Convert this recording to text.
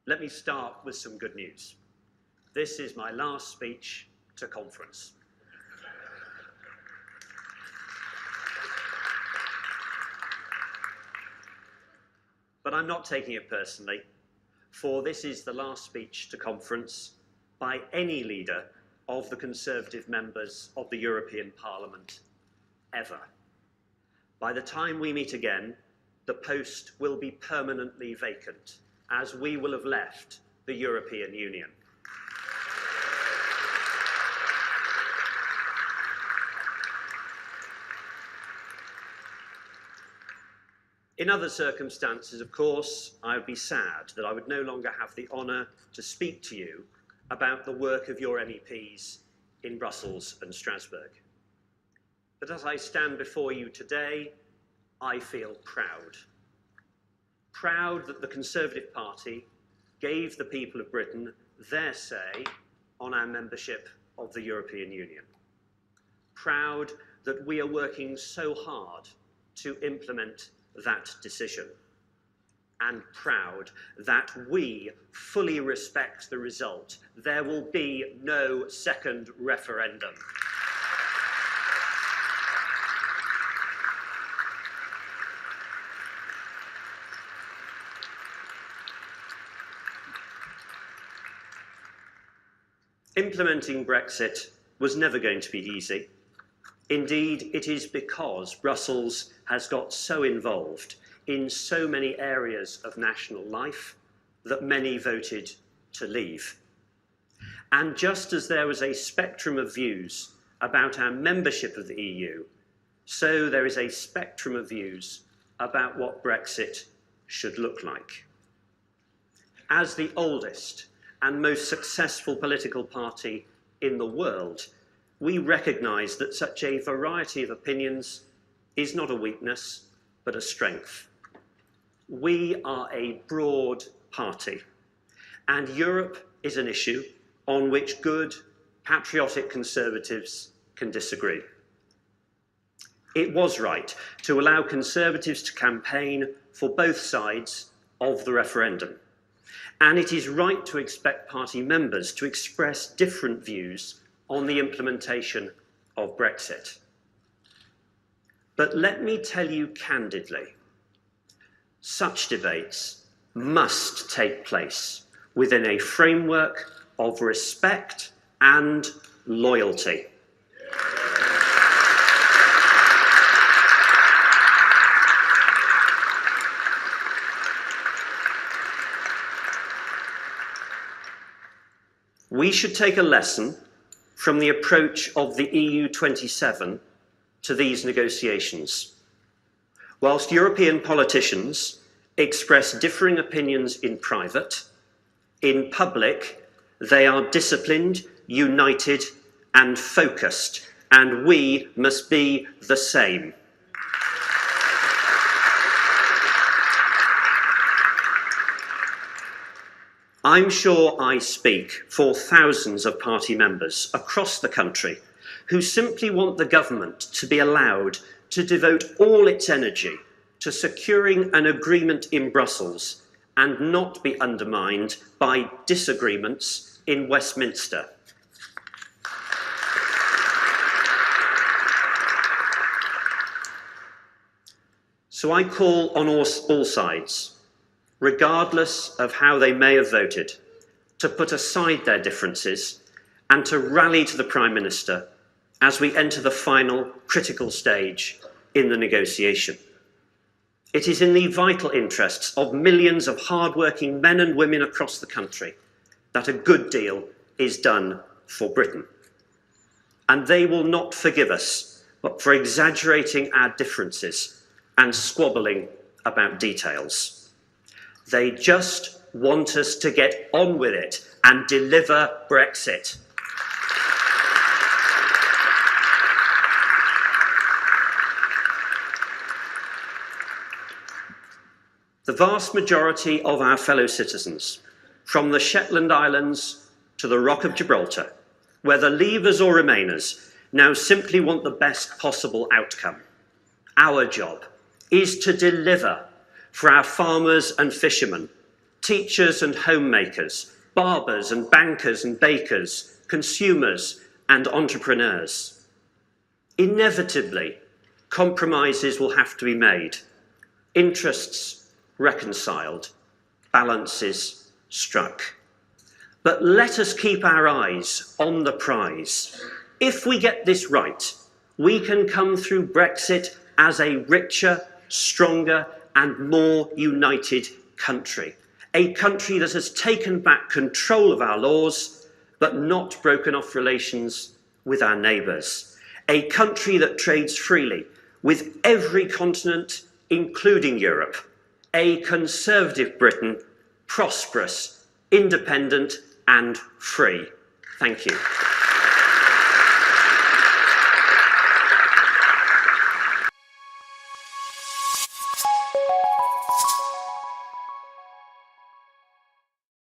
Let me start with some good news. This is my last speech to conference. But I'm not taking it personally, for this is the last speech to conference by any leader of the Conservative members of the European Parliament ever. By the time we meet again, the post will be permanently vacant, as we will have left the European Union. In other circumstances, of course, I would be sad that I would no longer have the honour to speak to you about the work of your MEPs in Brussels and Strasbourg. But as I stand before you today, I feel proud. Proud that the Conservative Party gave the people of Britain their say on our membership of the European Union. Proud that we are working so hard to implement that decision. And proud that we fully respect the result. There will be no second referendum. Implementing Brexit was never going to be easy. Indeed, it is because Brussels has got so involved in so many areas of national life that many voted to leave. And just as there was a spectrum of views about our membership of the EU, so there is a spectrum of views about what Brexit should look like. As the oldest and most successful political party in the world, we recognise that such a variety of opinions is not a weakness, but a strength. We are a broad party, and Europe is an issue on which good, patriotic Conservatives can disagree. It was right to allow Conservatives to campaign for both sides of the referendum, and it is right to expect party members to express different views on the implementation of Brexit. But let me tell you candidly, such debates must take place within a framework of respect and loyalty. We should take a lesson from the approach of the EU 27 to these negotiations. Whilst European politicians express differing opinions in private, in public they are disciplined, united and focused, and we must be the same. I'm sure I speak for thousands of party members across the country who simply want the government to be allowed to devote all its energy to securing an agreement in Brussels and not be undermined by disagreements in Westminster. So I call on all sides, regardless of how they may have voted, to put aside their differences and to rally to the Prime Minister as we enter the final critical stage in the negotiation. It is in the vital interests of millions of hard-working men and women across the country that a good deal is done for Britain. And they will not forgive us for exaggerating our differences and squabbling about details. They just want us to get on with it and deliver Brexit. The vast majority of our fellow citizens, from the Shetland Islands to the Rock of Gibraltar, whether Leavers or Remainers, now simply want the best possible outcome. Our job is to deliver for our farmers and fishermen, teachers and homemakers, barbers and bankers and bakers, consumers and entrepreneurs. Inevitably, compromises will have to be made, interests reconciled, balances struck. But let us keep our eyes on the prize. If we get this right, we can come through Brexit as a richer, stronger and more united country. A country that has taken back control of our laws, but not broken off relations with our neighbours. A country that trades freely with every continent, including Europe. A conservative Britain, prosperous, independent and free. Thank you.